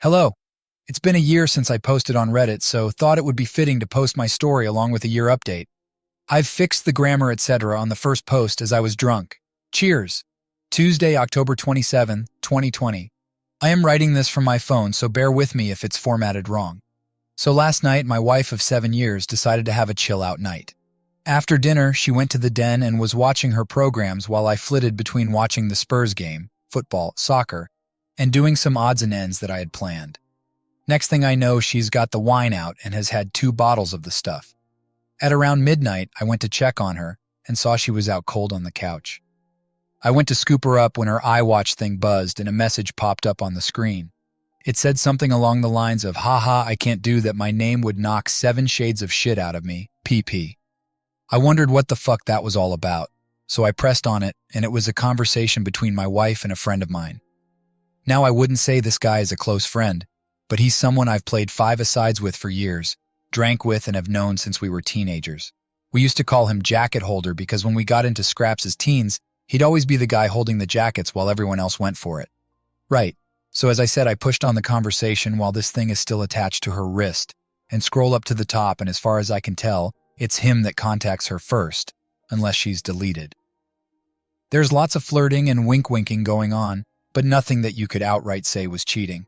Hello. It's been a year since I posted on Reddit, so thought it would be fitting to post my story along with a year update. I've fixed the grammar etc. on the first post as I was drunk. Cheers. Tuesday, October 27, 2020. I am writing this from my phone, so bear with me if it's formatted wrong. So last night, my wife of 7 years decided to have a chill-out night. After dinner, she went to the den and was watching her programs while I flitted between watching the Spurs game, football, soccer, and doing some odds and ends that I had planned. Next thing I know, she's got the wine out and has had 2 bottles of the stuff. At around midnight, I went to check on her and saw she was out cold on the couch. I went to scoop her up when her iWatch thing buzzed and a message popped up on the screen. It said something along the lines of, "Haha, I can't do that, my name would knock 7 shades of shit out of me, PP." I wondered what the fuck that was all about, so I pressed on it, and it was a conversation between my wife and a friend of mine. Now, I wouldn't say this guy is a close friend, but he's someone I've played 5-a-sides with for years, drank with, and have known since we were teenagers. We used to call him Jacket Holder because when we got into scraps as teens, he'd always be the guy holding the jackets while everyone else went for it. Right, so as I said, I pushed on the conversation while this thing is still attached to her wrist, and scroll up to the top, and as far as I can tell, it's him that contacts her first, unless she's deleted. There's lots of flirting and wink-winking going on, but nothing that you could outright say was cheating.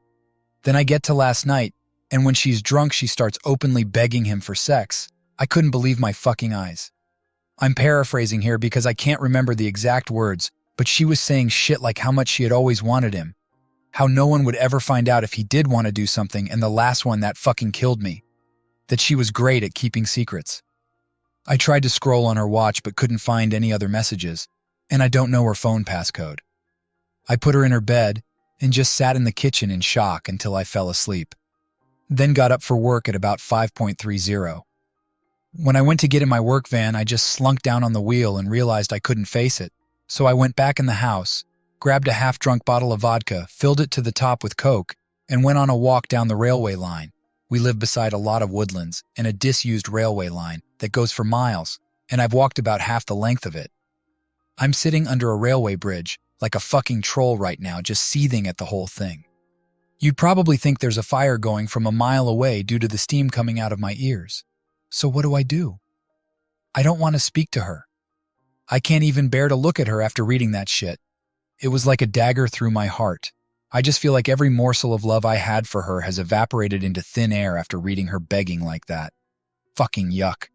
Then I get to last night, and when she's drunk, she starts openly begging him for sex. I couldn't believe my fucking eyes. I'm paraphrasing here because I can't remember the exact words, but she was saying shit like how much she had always wanted him, how no one would ever find out if he did want to do something, and the last one that fucking killed me, that she was great at keeping secrets. I tried to scroll on her watch but couldn't find any other messages, and I don't know her phone passcode. I put her in her bed and just sat in the kitchen in shock until I fell asleep. Then got up for work at about 5:30. When I went to get in my work van, I just slunk down on the wheel and realized I couldn't face it. So I went back in the house, grabbed a half-drunk bottle of vodka, filled it to the top with Coke, and went on a walk down the railway line. We live beside a lot of woodlands and a disused railway line that goes for miles, and I've walked about half the length of it. I'm sitting under a railway bridge, like a fucking troll right now, just seething at the whole thing. You'd probably think there's a fire going from a mile away due to the steam coming out of my ears. So what do? I don't want to speak to her. I can't even bear to look at her after reading that shit. It was like a dagger through my heart. I just feel like every morsel of love I had for her has evaporated into thin air after reading her begging like that. Fucking yuck.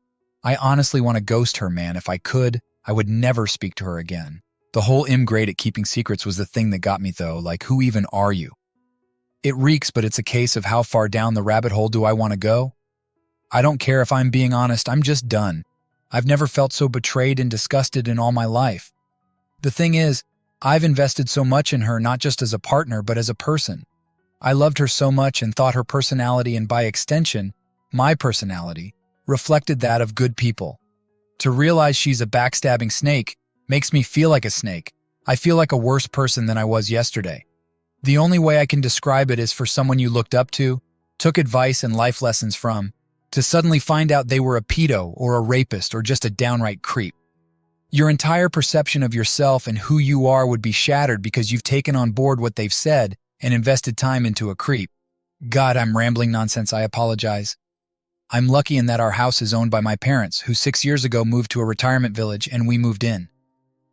I honestly want to ghost her, man. If I could, I would never speak to her again. The whole "I'm great at keeping secrets" was the thing that got me, though. Like, who even are you? It reeks, but it's a case of how far down the rabbit hole do I want to go? I don't care if I'm being honest, I'm just done. I've never felt so betrayed and disgusted in all my life. The thing is, I've invested so much in her, not just as a partner, but as a person. I loved her so much and thought her personality, and by extension, my personality, reflected that of good people. To realize she's a backstabbing snake makes me feel like a snake. I feel like a worse person than I was yesterday. The only way I can describe it is for someone you looked up to, took advice and life lessons from, to suddenly find out they were a pedo or a rapist or just a downright creep. Your entire perception of yourself and who you are would be shattered because you've taken on board what they've said and invested time into a creep. God, I'm rambling nonsense, I apologize. I'm lucky in that our house is owned by my parents, who 6 years ago moved to a retirement village and we moved in.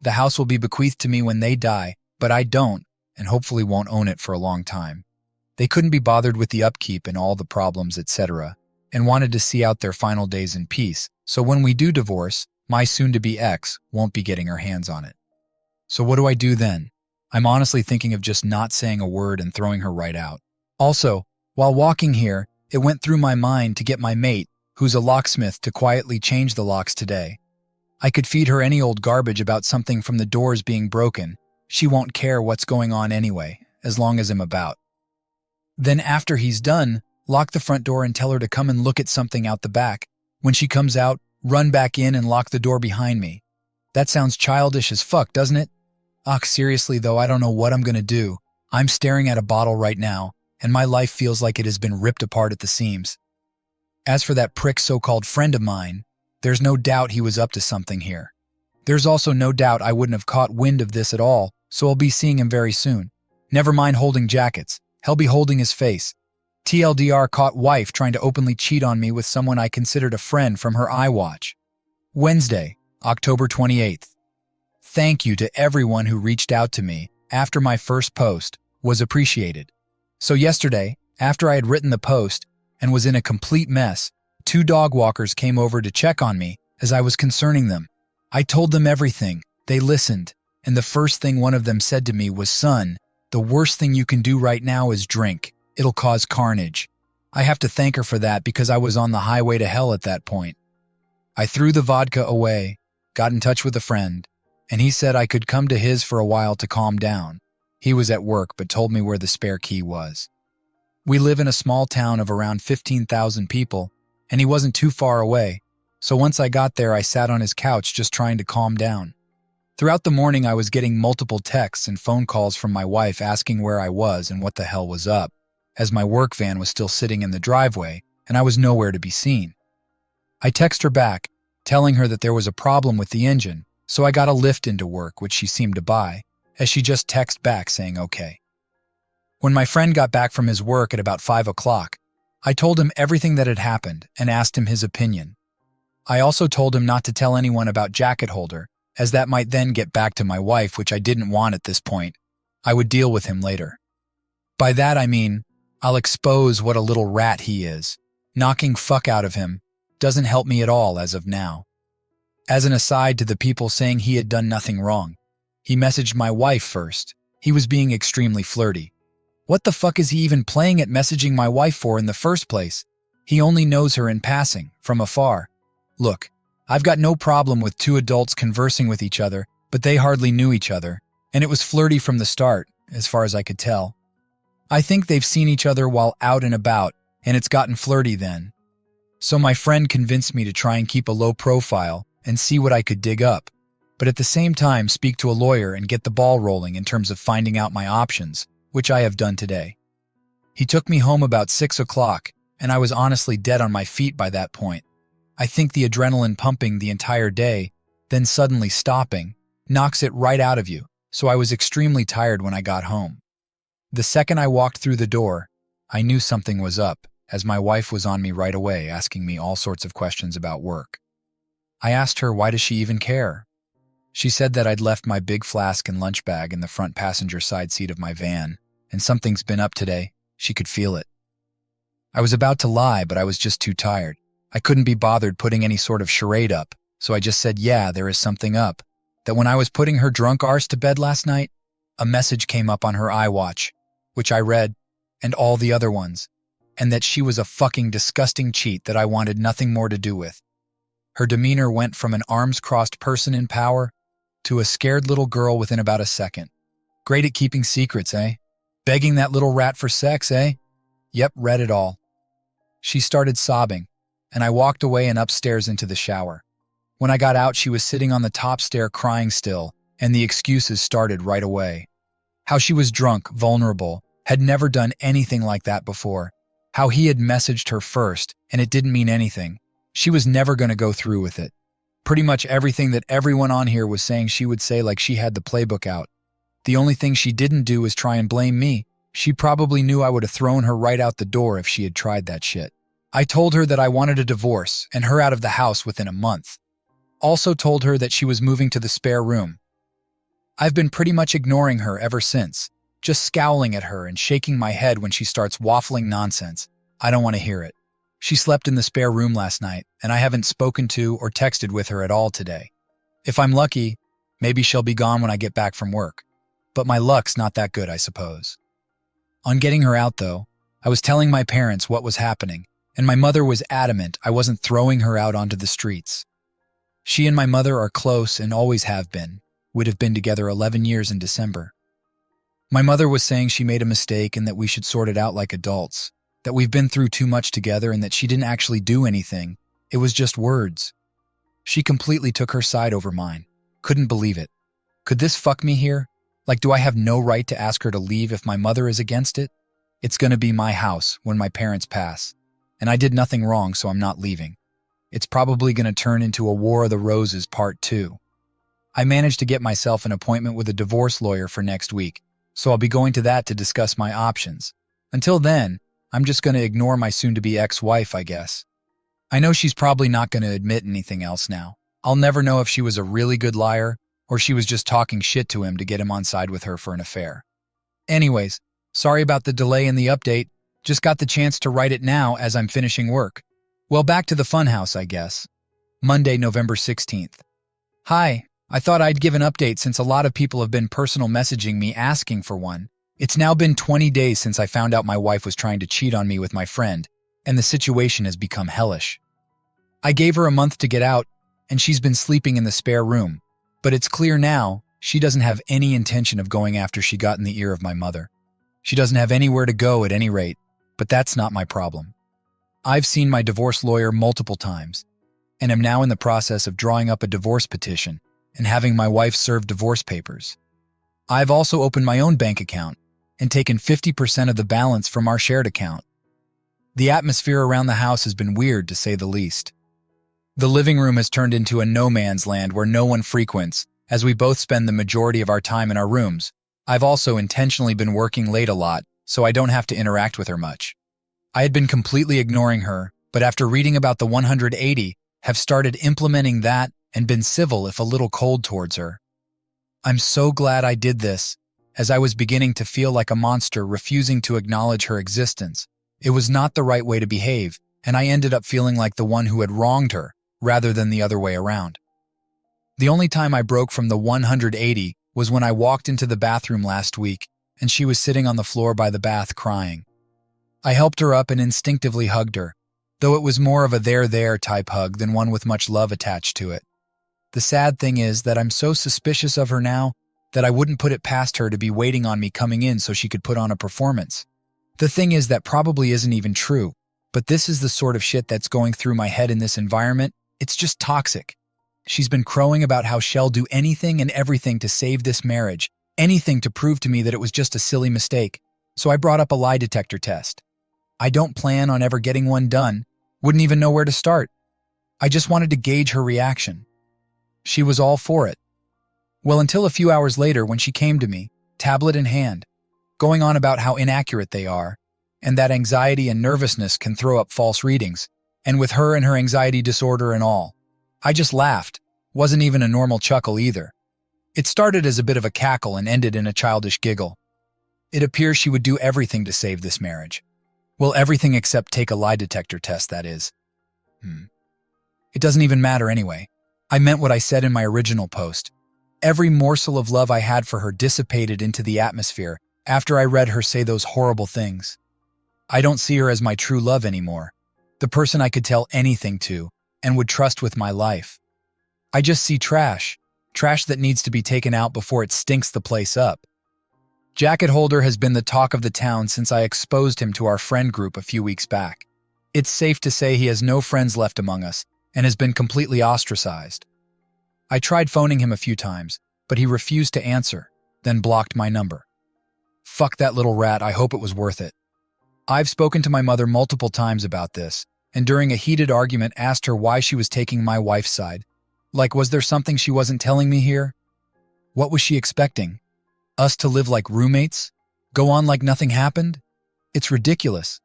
The house will be bequeathed to me when they die, but I don't, and hopefully won't own it for a long time. They couldn't be bothered with the upkeep and all the problems, etc., and wanted to see out their final days in peace, so when we do divorce, my soon-to-be ex won't be getting her hands on it. So what do I do then? I'm honestly thinking of just not saying a word and throwing her right out. Also, while walking here, it went through my mind to get my mate, who's a locksmith, to quietly change the locks today. I could feed her any old garbage about something from the doors being broken. She won't care what's going on anyway, as long as I'm about. Then after he's done, lock the front door and tell her to come and look at something out the back. When she comes out, run back in and lock the door behind me. That sounds childish as fuck, doesn't it? Ugh, seriously though, I don't know what I'm gonna do. I'm staring at a bottle right now, and my life feels like it has been ripped apart at the seams. As for that prick so-called friend of mine, there's no doubt he was up to something here. There's also no doubt I wouldn't have caught wind of this at all, so I'll be seeing him very soon. Never mind holding jackets. Hell be holding his face. TLDR caught wife trying to openly cheat on me with someone I considered a friend from her iWatch. Wednesday, October 28th. Thank you to everyone who reached out to me after my first post was appreciated. So yesterday, after I had written the post and was in a complete mess, 2 dog walkers came over to check on me as I was concerning them. I told them everything. They listened, and the first thing one of them said to me was, "Son, the worst thing you can do right now is drink. It'll cause carnage." I have to thank her for that because I was on the highway to hell at that point. I threw the vodka away, got in touch with a friend, and he said I could come to his for a while to calm down. He was at work but told me where the spare key was. We live in a small town of around 15,000 people, and he wasn't too far away, so once I got there I sat on his couch just trying to calm down. Throughout the morning I was getting multiple texts and phone calls from my wife asking where I was and what the hell was up, as my work van was still sitting in the driveway and I was nowhere to be seen. I text her back, telling her that there was a problem with the engine, so I got a lift into work, which she seemed to buy, as she just texted back saying okay. When my friend got back from his work at about 5 o'clock, I told him everything that had happened and asked him his opinion. I also told him not to tell anyone about jacket holder, as that might then get back to my wife, which I didn't want at this point. I would deal with him later. By that I mean, I'll expose what a little rat he is. Knocking fuck out of him doesn't help me at all as of now. As an aside to the people saying he had done nothing wrong, he messaged my wife first. He was being extremely flirty. What the fuck is he even playing at messaging my wife for in the first place? He only knows her in passing, from afar. Look, I've got no problem with 2 adults conversing with each other, but they hardly knew each other, and it was flirty from the start, as far as I could tell. I think they've seen each other while out and about, and it's gotten flirty then. So my friend convinced me to try and keep a low profile and see what I could dig up, but at the same time speak to a lawyer and get the ball rolling in terms of finding out my options, which I have done today. He took me home about 6 o'clock, and I was honestly dead on my feet by that point. I think the adrenaline pumping the entire day, then suddenly stopping, knocks it right out of you, so I was extremely tired when I got home. The second I walked through the door, I knew something was up, as my wife was on me right away asking me all sorts of questions about work. I asked her why does she even care? She said that I'd left my big flask and lunch bag in the front passenger side seat of my van, and something's been up today. She could feel it. I was about to lie, but I was just too tired. I couldn't be bothered putting any sort of charade up, so I just said, yeah, there is something up. That when I was putting her drunk arse to bed last night, a message came up on her iWatch, which I read, and all the other ones, and that she was a fucking disgusting cheat that I wanted nothing more to do with. Her demeanor went from an arms-crossed person in power to a scared little girl within about a second. Great at keeping secrets, eh? Begging that little rat for sex, eh? Yep, read it all. She started sobbing, and I walked away and upstairs into the shower. When I got out, she was sitting on the top stair crying still, and the excuses started right away. How she was drunk, vulnerable, had never done anything like that before. How he had messaged her first, and it didn't mean anything. She was never going to go through with it. Pretty much everything that everyone on here was saying she would say, like she had the playbook out. The only thing she didn't do was try and blame me. She probably knew I would have thrown her right out the door if she had tried that shit. I told her that I wanted a divorce and her out of the house within a month. Also told her that she was moving to the spare room. I've been pretty much ignoring her ever since, just scowling at her and shaking my head when she starts waffling nonsense. I don't want to hear it. She slept in the spare room last night, and I haven't spoken to or texted with her at all today. If I'm lucky, maybe she'll be gone when I get back from work. But my luck's not that good, I suppose. On getting her out, though, I was telling my parents what was happening, and my mother was adamant I wasn't throwing her out onto the streets. She and my mother are close and always have been. We'd have been together 11 years in December. My mother was saying she made a mistake and that we should sort it out like adults, that we've been through too much together and that she didn't actually do anything. It was just words. She completely took her side over mine. Couldn't believe it. Could this fuck me here? Like, do I have no right to ask her to leave if my mother is against it? It's gonna be my house when my parents pass. And I did nothing wrong, so I'm not leaving. It's probably gonna turn into a War of the Roses Part 2. I managed to get myself an appointment with a divorce lawyer for next week, so I'll be going to that to discuss my options. Until then, I'm just going to ignore my soon-to-be ex-wife, I guess. I know she's probably not going to admit anything else now. I'll never know if she was a really good liar or she was just talking shit to him to get him on side with her for an affair. Anyways, sorry about the delay in the update. Just got the chance to write it now as I'm finishing work. Well, back to the funhouse, I guess. Monday, November 16th. Hi, I thought I'd give an update since a lot of people have been personal messaging me asking for one. It's now been 20 days since I found out my wife was trying to cheat on me with my friend, and the situation has become hellish. I gave her a month to get out, and she's been sleeping in the spare room, but it's clear now she doesn't have any intention of going after she got in the ear of my mother. She doesn't have anywhere to go at any rate, but that's not my problem. I've seen my divorce lawyer multiple times, and am now in the process of drawing up a divorce petition and having my wife serve divorce papers. I've also opened my own bank account and taken 50% of the balance from our shared account. The atmosphere around the house has been weird, to say the least. The living room has turned into a no-man's land where no one frequents, as we both spend the majority of our time in our rooms. I've also intentionally been working late a lot, so I don't have to interact with her much. I had been completely ignoring her, but after reading about the 180, have started implementing that and been civil if a little cold towards her. I'm so glad I did this, as I was beginning to feel like a monster refusing to acknowledge her existence. It was not the right way to behave, and I ended up feeling like the one who had wronged her, rather than the other way around. The only time I broke from the 180 was when I walked into the bathroom last week, and she was sitting on the floor by the bath crying. I helped her up and instinctively hugged her, though it was more of a there type hug than one with much love attached to it. The sad thing is that I'm so suspicious of her now that I wouldn't put it past her to be waiting on me coming in so she could put on a performance. The thing is that probably isn't even true, but this is the sort of shit that's going through my head in this environment. It's just toxic. She's been crowing about how she'll do anything and everything to save this marriage, anything to prove to me that it was just a silly mistake. So I brought up a lie detector test. I don't plan on ever getting one done, wouldn't even know where to start. I just wanted to gauge her reaction. She was all for it. Well, until a few hours later when she came to me, tablet in hand, going on about how inaccurate they are, and that anxiety and nervousness can throw up false readings, and with her and her anxiety disorder and all. I just laughed. Wasn't even a normal chuckle either. It started as a bit of a cackle and ended in a childish giggle. It appears she would do everything to save this marriage. Well, everything except take a lie detector test, that is. It doesn't even matter anyway. I meant what I said in my original post. Every morsel of love I had for her dissipated into the atmosphere after I read her say those horrible things. I don't see her as my true love anymore, the person I could tell anything to and would trust with my life. I just see trash that needs to be taken out before it stinks the place up. Jacket Holder has been the talk of the town since I exposed him to our friend group a few weeks back. It's safe to say he has no friends left among us and has been completely ostracized. I tried phoning him a few times, but he refused to answer, then blocked my number. Fuck that little rat, I hope it was worth it. I've spoken to my mother multiple times about this, and during a heated argument asked her why she was taking my wife's side. Like, was there something she wasn't telling me here? What was she expecting? Us to live like roommates? Go on like nothing happened? It's ridiculous.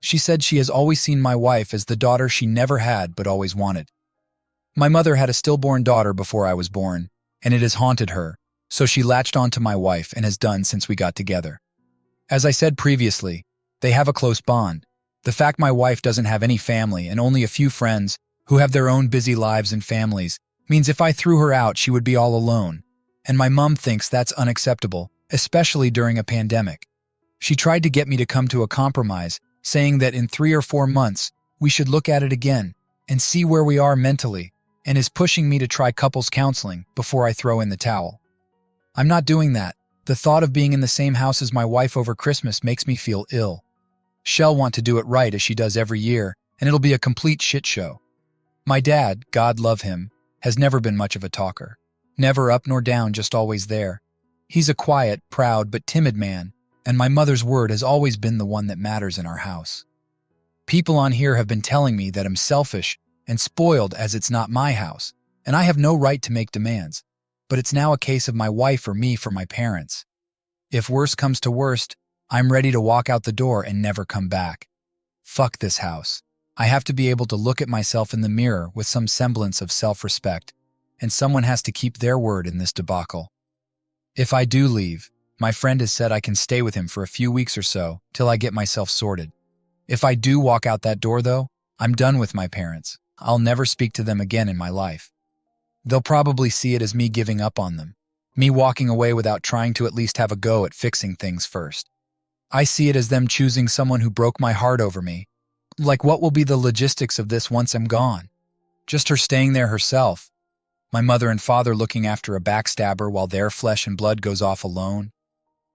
She said she has always seen my wife as the daughter she never had but always wanted. My mother had a stillborn daughter before I was born, and it has haunted her, so she latched onto my wife and has done since we got together. As I said previously, they have a close bond. The fact my wife doesn't have any family and only a few friends who have their own busy lives and families means if I threw her out, she would be all alone. And my mom thinks that's unacceptable, especially during a pandemic. She tried to get me to come to a compromise, saying that in 3 or 4 months, we should look at it again and see where we are mentally, and is pushing me to try couples counseling before I throw in the towel. I'm not doing that. The thought of being in the same house as my wife over Christmas makes me feel ill. She'll want to do it right as she does every year, and it'll be a complete shit show. My dad, God love him, has never been much of a talker. Never up nor down, just always there. He's a quiet, proud, but timid man, and my mother's word has always been the one that matters in our house. People on here have been telling me that I'm selfish and spoiled as it's not my house, and I have no right to make demands, but it's now a case of my wife or me for my parents. If worse comes to worst, I'm ready to walk out the door and never come back. Fuck this house. I have to be able to look at myself in the mirror with some semblance of self-respect, and someone has to keep their word in this debacle. If I do leave, my friend has said I can stay with him for a few weeks or so till I get myself sorted. If I do walk out that door, though, I'm done with my parents. I'll never speak to them again in my life. They'll probably see it as me giving up on them, me walking away without trying to at least have a go at fixing things first. I see it as them choosing someone who broke my heart over me. Like, what will be the logistics of this once I'm gone? Just her staying there herself. My mother and father looking after a backstabber while their flesh and blood goes off alone.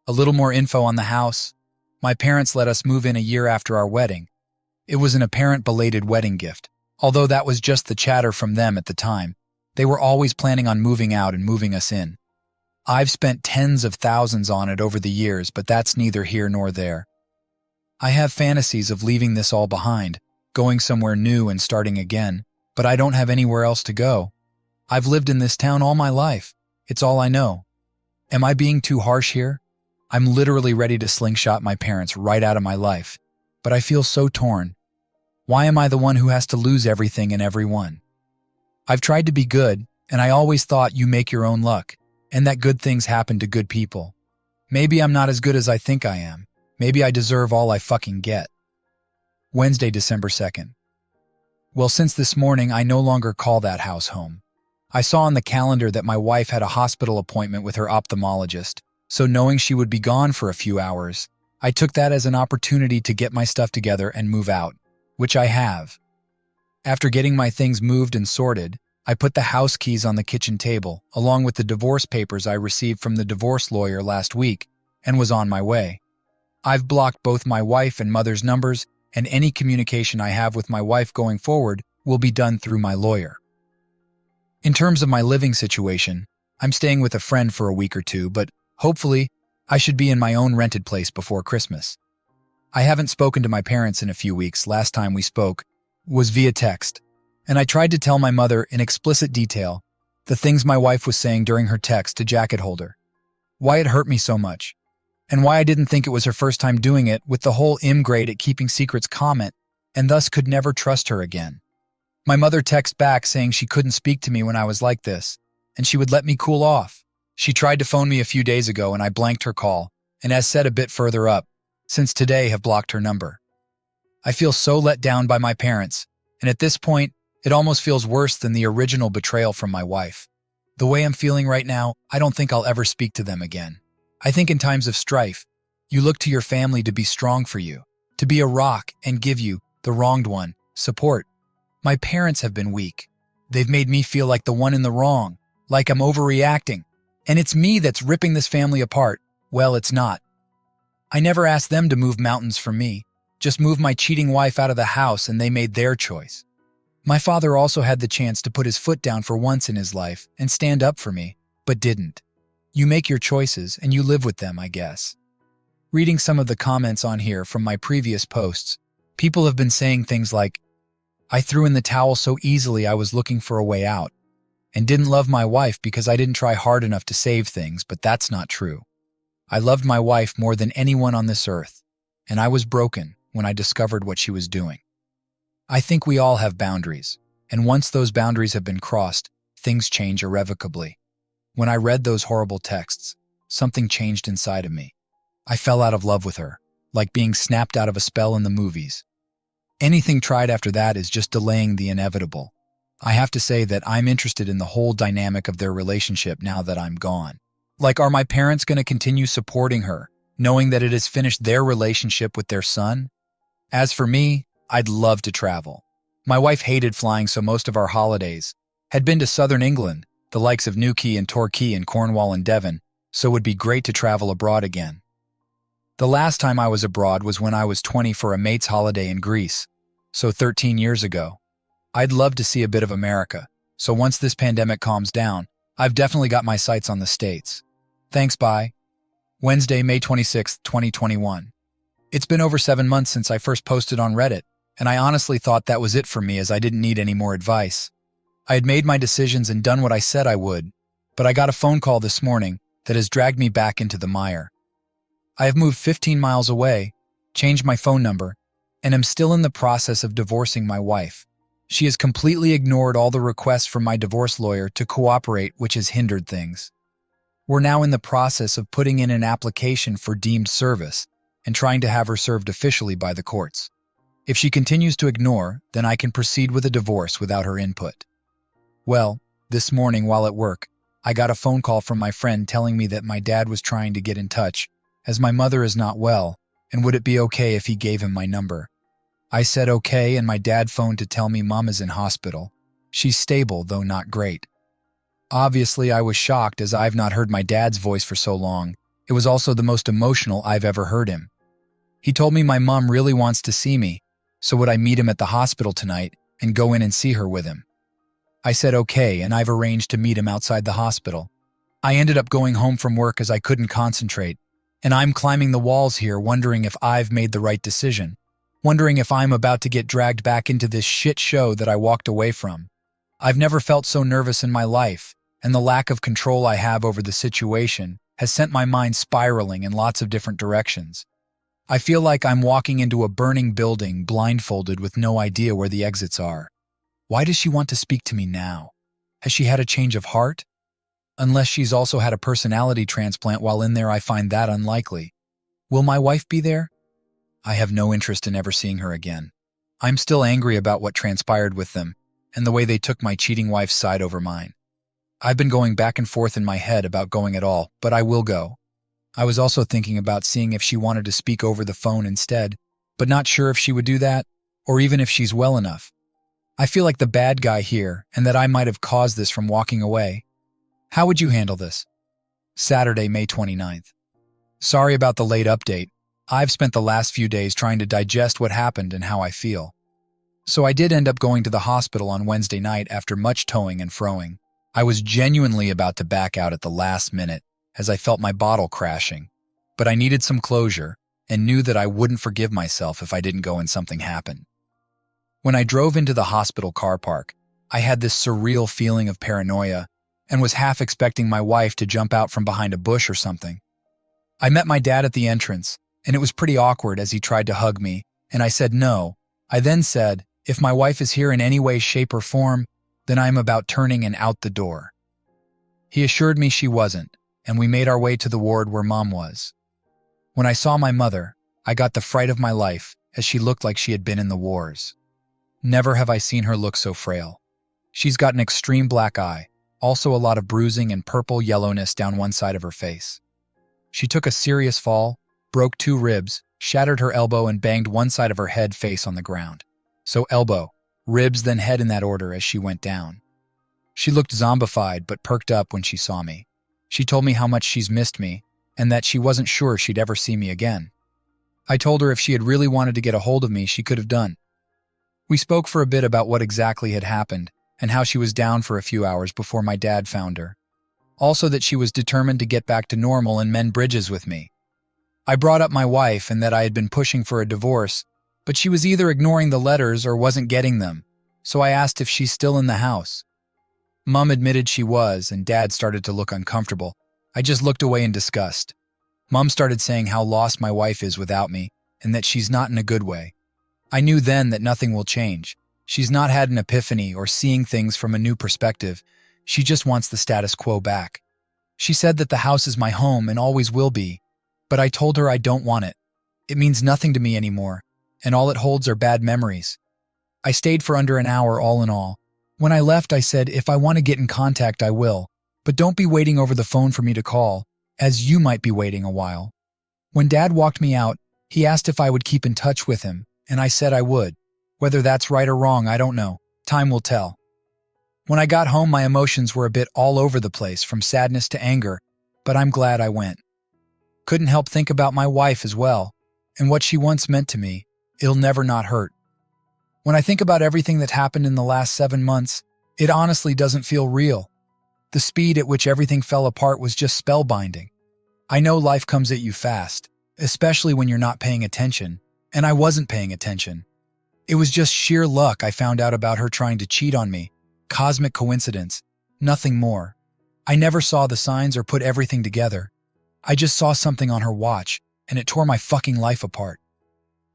A little more info on the house. My parents let us move in a year after our wedding. It was an apparent belated wedding gift, although that was just the chatter from them at the time. They were always planning on moving out and moving us in. I've spent tens of thousands on it over the years, but that's neither here nor there. I have fantasies of leaving this all behind, going somewhere new and starting again, but I don't have anywhere else to go. I've lived in this town all my life. It's all I know. Am I being too harsh here? I'm literally ready to slingshot my parents right out of my life, but I feel so torn. Why am I the one who has to lose everything and everyone? I've tried to be good, and I always thought you make your own luck, and that good things happen to good people. Maybe I'm not as good as I think I am. Maybe I deserve all I fucking get. Wednesday, December 2nd. Well, since this morning, I no longer call that house home. I saw on the calendar that my wife had a hospital appointment with her ophthalmologist, so knowing she would be gone for a few hours, I took that as an opportunity to get my stuff together and move out, which I have. After getting my things moved and sorted, I put the house keys on the kitchen table, along with the divorce papers I received from the divorce lawyer last week, and was on my way. I've blocked both my wife and mother's numbers, and any communication I have with my wife going forward will be done through my lawyer. In terms of my living situation, I'm staying with a friend for a week or two, but hopefully, I should be in my own rented place before Christmas. I haven't spoken to my parents in a few weeks. Last time we spoke was via text, and I tried to tell my mother in explicit detail the things my wife was saying during her text to jacket holder, why it hurt me so much, and why I didn't think it was her first time doing it with the whole "I'm great at keeping secrets" comment, and thus could never trust her again. My mother texted back saying she couldn't speak to me when I was like this, and she would let me cool off. She tried to phone me a few days ago and I blanked her call, and as said a bit further up, since today have blocked her number. I feel so let down by my parents, and at this point, it almost feels worse than the original betrayal from my wife. The way I'm feeling right now, I don't think I'll ever speak to them again. I think in times of strife, you look to your family to be strong for you, to be a rock and give you, the wronged one, support. My parents have been weak. They've made me feel like the one in the wrong, like I'm overreacting. And it's me that's ripping this family apart. Well, it's not. I never asked them to move mountains for me, just move my cheating wife out of the house, and they made their choice. My father also had the chance to put his foot down for once in his life and stand up for me, but didn't. You make your choices and you live with them, I guess. Reading some of the comments on here from my previous posts, people have been saying things like, I threw in the towel so easily I was looking for a way out, and didn't love my wife because I didn't try hard enough to save things, but that's not true. I loved my wife more than anyone on this earth, and I was broken when I discovered what she was doing. I think we all have boundaries, and once those boundaries have been crossed, things change irrevocably. When I read those horrible texts, something changed inside of me. I fell out of love with her, like being snapped out of a spell in the movies. Anything tried after that is just delaying the inevitable. I have to say that I'm interested in the whole dynamic of their relationship now that I'm gone. Like, are my parents going to continue supporting her, knowing that it has finished their relationship with their son? As for me, I'd love to travel. My wife hated flying, so most of our holidays had been to southern England, the likes of Newquay and Torquay and Cornwall and Devon, so it would be great to travel abroad again. The last time I was abroad was when I was 20 for a mate's holiday in Greece, so 13 years ago. I'd love to see a bit of America, so once this pandemic calms down, I've definitely got my sights on the States. Thanks, bye. Wednesday, May 26, 2021. It's been over 7 months since I first posted on Reddit, and I honestly thought that was it for me, as I didn't need any more advice. I had made my decisions and done what I said I would, but I got a phone call this morning that has dragged me back into the mire. I have moved 15 miles away, changed my phone number, and am still in the process of divorcing my wife. She has completely ignored all the requests from my divorce lawyer to cooperate, which has hindered things. We're now in the process of putting in an application for deemed service and trying to have her served officially by the courts. If she continues to ignore, then I can proceed with a divorce without her input. Well, this morning while at work, I got a phone call from my friend telling me that my dad was trying to get in touch, as my mother is not well, and would it be okay if he gave him my number. I said okay, and my dad phoned to tell me Mom is in hospital. She's stable, though not great. Obviously, I was shocked as I've not heard my dad's voice for so long. It was also the most emotional I've ever heard him. He told me my mom really wants to see me, so would I meet him at the hospital tonight and go in and see her with him. I said okay, and I've arranged to meet him outside the hospital. I ended up going home from work as I couldn't concentrate, and I'm climbing the walls here wondering if I've made the right decision, wondering if I'm about to get dragged back into this shit show that I walked away from. I've never felt so nervous in my life, and the lack of control I have over the situation has sent my mind spiraling in lots of different directions. I feel like I'm walking into a burning building blindfolded with no idea where the exits are. Why does she want to speak to me now? Has she had a change of heart? Unless she's also had a personality transplant while in there, I find that unlikely. Will my wife be there? I have no interest in ever seeing her again. I'm still angry about what transpired with them and the way they took my cheating wife's side over mine. I've been going back and forth in my head about going at all, but I will go. I was also thinking about seeing if she wanted to speak over the phone instead, but not sure if she would do that, or even if she's well enough. I feel like the bad guy here, and that I might have caused this from walking away. How would you handle this? Saturday, May 29th. Sorry about the late update. I've spent the last few days trying to digest what happened and how I feel. So I did end up going to the hospital on Wednesday night after much toing and froing. I was genuinely about to back out at the last minute, as I felt my bottle crashing, but I needed some closure and knew that I wouldn't forgive myself if I didn't go and something happened. When I drove into the hospital car park, I had this surreal feeling of paranoia and was half expecting my wife to jump out from behind a bush or something. I met my dad at the entrance, and it was pretty awkward as he tried to hug me, and I said no. I then said, if my wife is here in any way, shape, or form, then I am about turning and out the door. He assured me she wasn't, and we made our way to the ward where Mom was. When I saw my mother, I got the fright of my life, as she looked like she had been in the wars. Never have I seen her look so frail. She's got an extreme black eye, also a lot of bruising and purple yellowness down one side of her face. She took a serious fall, broke 2 ribs, shattered her elbow, and banged one side of her head face on the ground. So elbow, ribs, then head in that order as she went down. She looked zombified but perked up when she saw me. She told me how much she's missed me and that she wasn't sure she'd ever see me again. I told her if she had really wanted to get a hold of me, she could have done. We spoke for a bit about what exactly had happened and how she was down for a few hours before my dad found her. Also that she was determined to get back to normal and mend bridges with me. I brought up my wife and that I had been pushing for a divorce, but she was either ignoring the letters or wasn't getting them, so I asked if she's still in the house. Mom admitted she was, and Dad started to look uncomfortable. I just looked away in disgust. Mom started saying how lost my wife is without me, and that she's not in a good way. I knew then that nothing will change. She's not had an epiphany or seeing things from a new perspective. She just wants the status quo back. She said that the house is my home and always will be, but I told her I don't want it. It means nothing to me anymore, and all it holds are bad memories. I stayed for under an hour all in all. When I left, I said, if I want to get in contact, I will, but don't be waiting over the phone for me to call, as you might be waiting a while. When Dad walked me out, he asked if I would keep in touch with him, and I said I would. Whether that's right or wrong, I don't know. Time will tell. When I got home, my emotions were a bit all over the place, from sadness to anger, but I'm glad I went. Couldn't help think about my wife as well, and what she once meant to me. It'll never not hurt. When I think about everything that happened in the last 7 months, it honestly doesn't feel real. The speed at which everything fell apart was just spellbinding. I know life comes at you fast, especially when you're not paying attention, and I wasn't paying attention. It was just sheer luck I found out about her trying to cheat on me. Cosmic coincidence, nothing more. I never saw the signs or put everything together. I just saw something on her watch, and it tore my fucking life apart.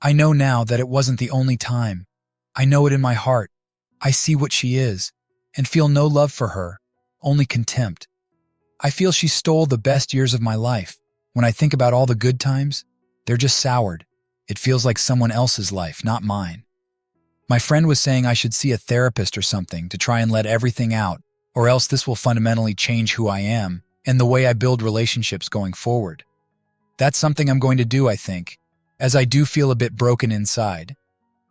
I know now that it wasn't the only time. I know it in my heart. I see what she is, and feel no love for her, only contempt. I feel she stole the best years of my life. When I think about all the good times, they're just soured. It feels like someone else's life, not mine. My friend was saying I should see a therapist or something to try and let everything out, or else this will fundamentally change who I am and the way I build relationships going forward. That's something I'm going to do, I think, as I do feel a bit broken inside.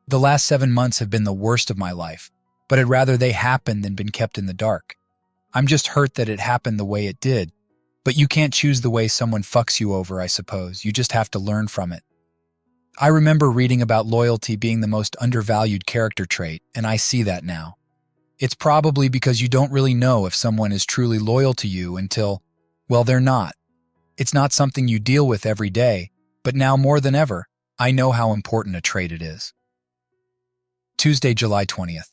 The last 7 months have been the worst of my life, but I'd rather they happened than been kept in the dark. I'm just hurt that it happened the way it did, but you can't choose the way someone fucks you over, I suppose. You just have to learn from it. I remember reading about loyalty being the most undervalued character trait, and I see that now. It's probably because you don't really know if someone is truly loyal to you until, well, they're not. It's not something you deal with every day, but now more than ever, I know how important a trait it is. Tuesday, July 20th.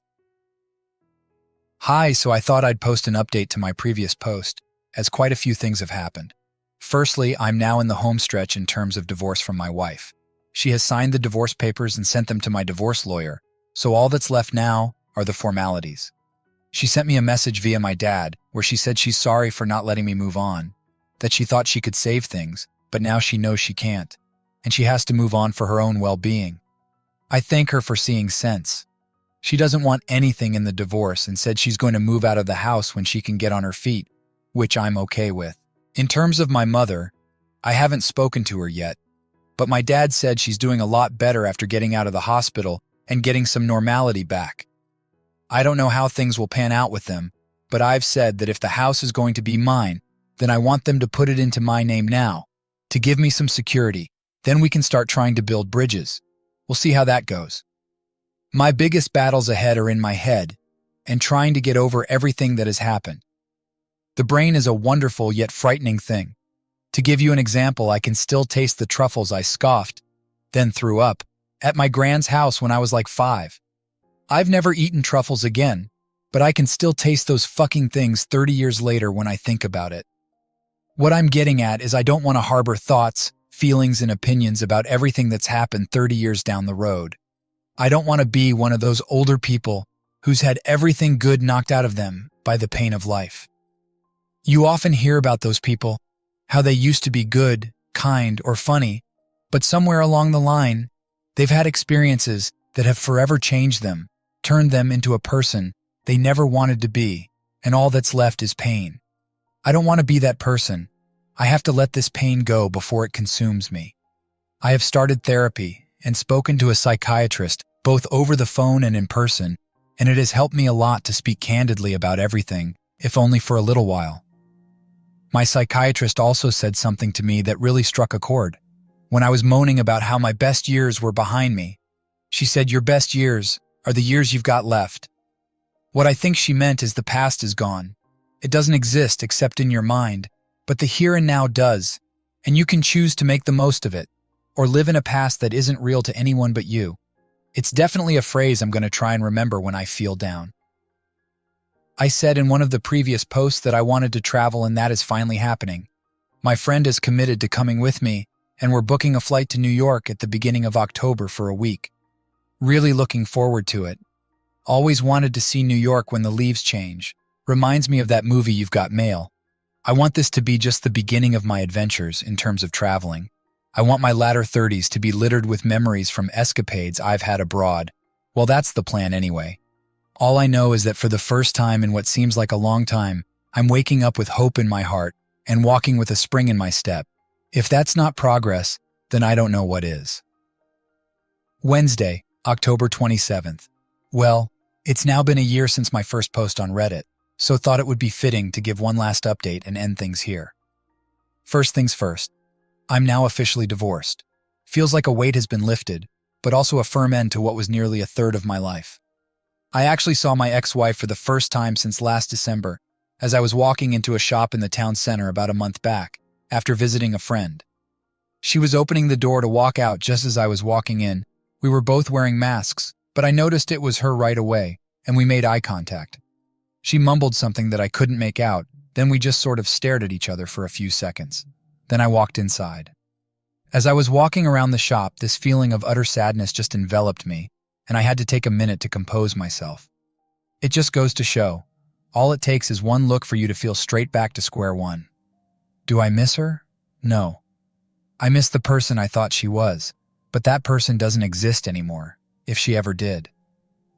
Hi, so I thought I'd post an update to my previous post, as quite a few things have happened. Firstly, I'm now in the home stretch in terms of divorce from my wife. She has signed the divorce papers and sent them to my divorce lawyer, so all that's left now are the formalities. She sent me a message via my dad where she said she's sorry for not letting me move on, that she thought she could save things, but now she knows she can't, and she has to move on for her own well-being. I thank her for seeing sense. She doesn't want anything in the divorce and said she's going to move out of the house when she can get on her feet, which I'm okay with. In terms of my mother, I haven't spoken to her yet, but my dad said she's doing a lot better after getting out of the hospital and getting some normality back. I don't know how things will pan out with them, but I've said that if the house is going to be mine, then I want them to put it into my name now, to give me some security. Then we can start trying to build bridges. We'll see how that goes. My biggest battles ahead are in my head and trying to get over everything that has happened. The brain is a wonderful yet frightening thing. To give you an example, I can still taste the truffles I scoffed, then threw up, at my grand's house when I was like 5. I've never eaten truffles again, but I can still taste those fucking things 30 years later when I think about it. What I'm getting at is I don't want to harbor thoughts, feelings, and opinions about everything that's happened 30 years down the road. I don't want to be one of those older people who's had everything good knocked out of them by the pain of life. You often hear about those people, how they used to be good, kind, or funny, but somewhere along the line, they've had experiences that have forever changed them, turned them into a person they never wanted to be, and all that's left is pain. I don't want to be that person. I have to let this pain go before it consumes me. I have started therapy and spoken to a psychiatrist both over the phone and in person, and it has helped me a lot to speak candidly about everything, if only for a little while. My psychiatrist also said something to me that really struck a chord. When I was moaning about how my best years were behind me, she said, "Your best years are the years you've got left." What I think she meant is the past is gone. It doesn't exist except in your mind, but the here and now does, and you can choose to make the most of it, or live in a past that isn't real to anyone but you. It's definitely a phrase I'm going to try and remember when I feel down. I said in one of the previous posts that I wanted to travel, and that is finally happening. My friend is committed to coming with me, and we're booking a flight to New York at the beginning of October for a week. Really looking forward to it. Always wanted to see New York when the leaves change. Reminds me of that movie You've Got Mail. I want this to be just the beginning of my adventures in terms of traveling. I want my latter 30s to be littered with memories from escapades I've had abroad. Well, that's the plan anyway. All I know is that for the first time in what seems like a long time, I'm waking up with hope in my heart and walking with a spring in my step. If that's not progress, then I don't know what is. Wednesday, October 27th. Well, it's now been a year since my first post on Reddit, so thought it would be fitting to give one last update and end things here. First things first, I'm now officially divorced. Feels like a weight has been lifted, but also a firm end to what was nearly a third of my life. I actually saw my ex-wife for the first time since last December, as I was walking into a shop in the town center about a month back, after visiting a friend. She was opening the door to walk out just as I was walking in. We were both wearing masks, but I noticed it was her right away, and we made eye contact. She mumbled something that I couldn't make out, then we just sort of stared at each other for a few seconds. Then I walked inside. As I was walking around the shop, this feeling of utter sadness just enveloped me, and I had to take a minute to compose myself. It just goes to show, all it takes is one look for you to feel straight back to square one. Do I miss her? No. I miss the person I thought she was, but that person doesn't exist anymore, if she ever did.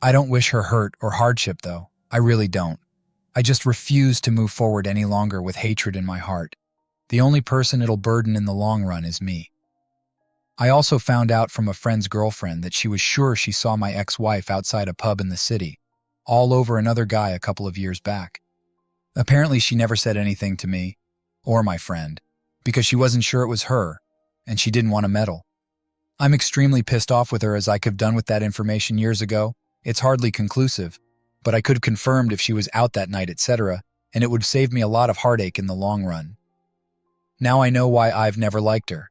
I don't wish her hurt or hardship, though. I really don't. I just refuse to move forward any longer with hatred in my heart. The only person it'll burden in the long run is me. I also found out from a friend's girlfriend that she was sure she saw my ex-wife outside a pub in the city, all over another guy a couple of years back. Apparently she never said anything to me, or my friend, because she wasn't sure it was her, and she didn't want to meddle. I'm extremely pissed off with her, as I could have done with that information years ago. It's hardly conclusive, but I could have confirmed if she was out that night, etc., and it would save me a lot of heartache in the long run. Now I know why I've never liked her.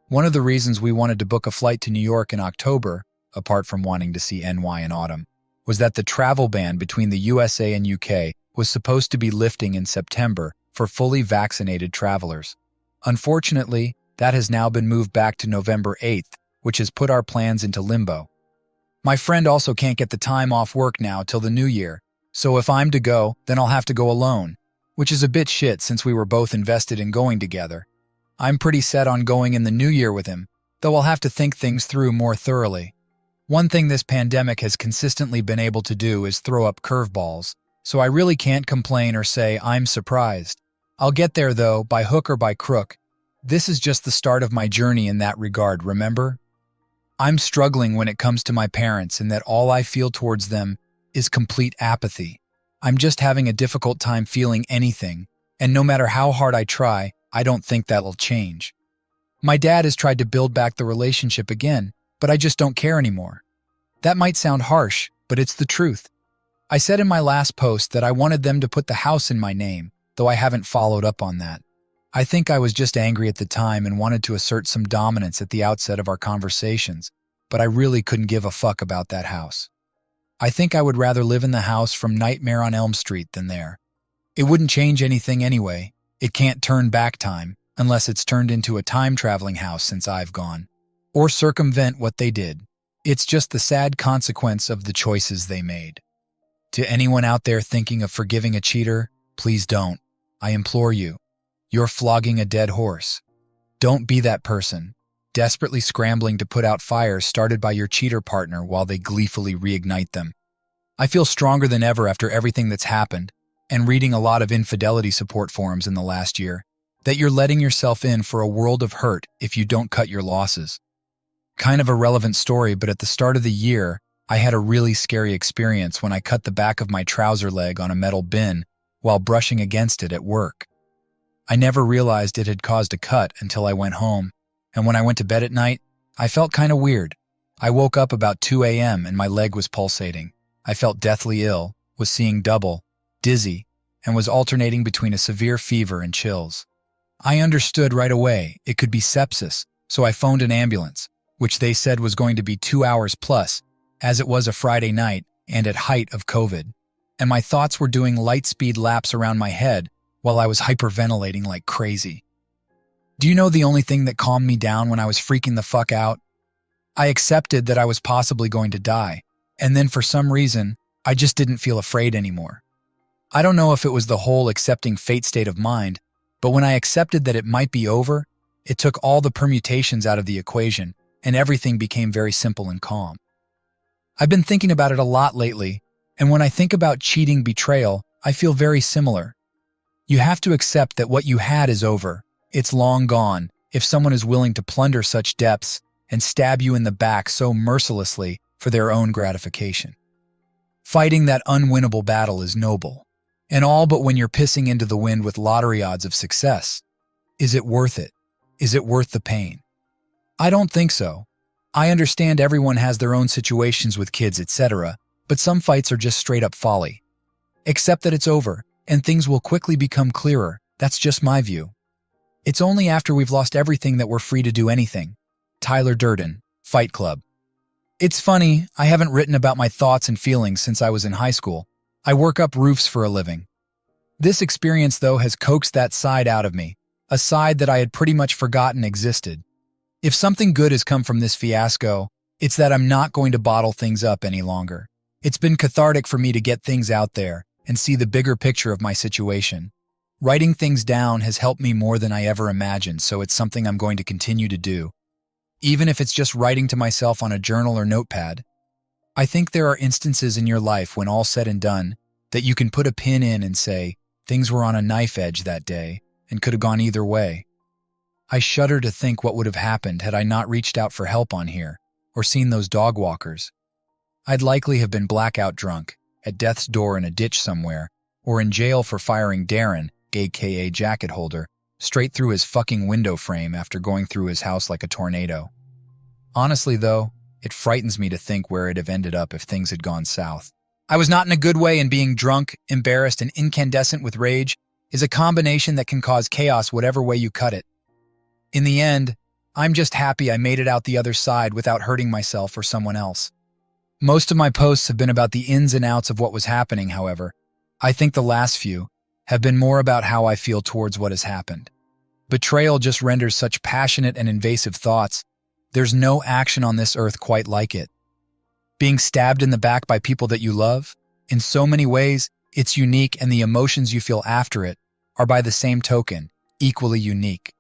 One of the reasons we wanted to book a flight to New York in October, apart from wanting to see NY in autumn, was that the travel ban between the USA and UK was supposed to be lifting in September for fully vaccinated travelers. Unfortunately, that has now been moved back to November 8th, which has put our plans into limbo. My friend also can't get the time off work now till the new year, so if I'm to go, then I'll have to go alone, which is a bit shit since we were both invested in going together. I'm pretty set on going in the new year with him, though I'll have to think things through more thoroughly. One thing this pandemic has consistently been able to do is throw up curveballs, so I really can't complain or say I'm surprised. I'll get there though, by hook or by crook. This is just the start of my journey in that regard, remember? I'm struggling when it comes to my parents, in that all I feel towards them is complete apathy. I'm just having a difficult time feeling anything, and no matter how hard I try, I don't think that'll change. My dad has tried to build back the relationship again, but I just don't care anymore. That might sound harsh, but it's the truth. I said in my last post that I wanted them to put the house in my name, though I haven't followed up on that. I think I was just angry at the time and wanted to assert some dominance at the outset of our conversations, but I really couldn't give a fuck about that house. I think I would rather live in the house from Nightmare on Elm Street than there. It wouldn't change anything anyway. It can't turn back time, unless it's turned into a time-traveling house since I've gone, or circumvent what they did. It's just the sad consequence of the choices they made. To anyone out there thinking of forgiving a cheater, please don't. I implore you. You're flogging a dead horse. Don't be that person, desperately scrambling to put out fires started by your cheater partner while they gleefully reignite them. I feel stronger than ever after everything that's happened, and reading a lot of infidelity support forums in the last year, that you're letting yourself in for a world of hurt if you don't cut your losses. Kind of a relevant story, but at the start of the year, I had a really scary experience when I cut the back of my trouser leg on a metal bin while brushing against it at work. I never realized it had caused a cut until I went home, and when I went to bed at night, I felt kind of weird. I woke up about 2 a.m. and my leg was pulsating. I felt deathly ill, was seeing double, dizzy, and was alternating between a severe fever and chills. I understood right away it could be sepsis, so I phoned an ambulance, which they said was going to be 2 hours plus, as it was a Friday night and at height of COVID, and my thoughts were doing light-speed laps around my head while I was hyperventilating like crazy. Do you know the only thing that calmed me down when I was freaking the fuck out? I accepted that I was possibly going to die, and then for some reason, I just didn't feel afraid anymore. I don't know if it was the whole accepting fate state of mind, but when I accepted that it might be over, it took all the permutations out of the equation, and everything became very simple and calm. I've been thinking about it a lot lately, and when I think about cheating betrayal, I feel very similar. You have to accept that what you had is over. It's long gone if someone is willing to plunder such depths and stab you in the back so mercilessly for their own gratification. Fighting that unwinnable battle is noble, and all but when you're pissing into the wind with lottery odds of success. Is it worth it? Is it worth the pain? I don't think so. I understand everyone has their own situations with kids, etc., but some fights are just straight up folly. Accept that it's over, and things will quickly become clearer. That's just my view. It's only after we've lost everything that we're free to do anything. Tyler Durden, Fight Club. It's funny, I haven't written about my thoughts and feelings since I was in high school. I work up roofs for a living. This experience, though, has coaxed that side out of me, a side that I had pretty much forgotten existed. If something good has come from this fiasco, it's that I'm not going to bottle things up any longer. It's been cathartic for me to get things out there and see the bigger picture of my situation. Writing things down has helped me more than I ever imagined, so it's something I'm going to continue to do. Even if it's just writing to myself on a journal or notepad. I think there are instances in your life when all said and done that you can put a pin in and say, things were on a knife edge that day and could have gone either way. I shudder to think what would have happened had I not reached out for help on here or seen those dog walkers. I'd likely have been blackout drunk, at death's door in a ditch somewhere, or in jail for firing Darren, aka jacket holder, straight through his fucking window frame after going through his house like a tornado. Honestly, though, it frightens me to think where it'd have ended up if things had gone south. I was not in a good way, and being drunk, embarrassed, and incandescent with rage is a combination that can cause chaos whatever way you cut it. In the end, I'm just happy I made it out the other side without hurting myself or someone else. Most of my posts have been about the ins and outs of what was happening, however. I think the last few have been more about how I feel towards what has happened. Betrayal just renders such passionate and invasive thoughts. There's no action on this earth quite like it. Being stabbed in the back by people that you love, in so many ways, it's unique, and the emotions you feel after it are by the same token, equally unique.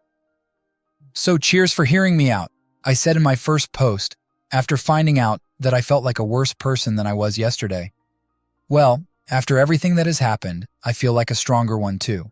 So cheers for hearing me out, I said in my first post, after finding out that I felt like a worse person than I was yesterday. Well, after everything that has happened, I feel like a stronger one too.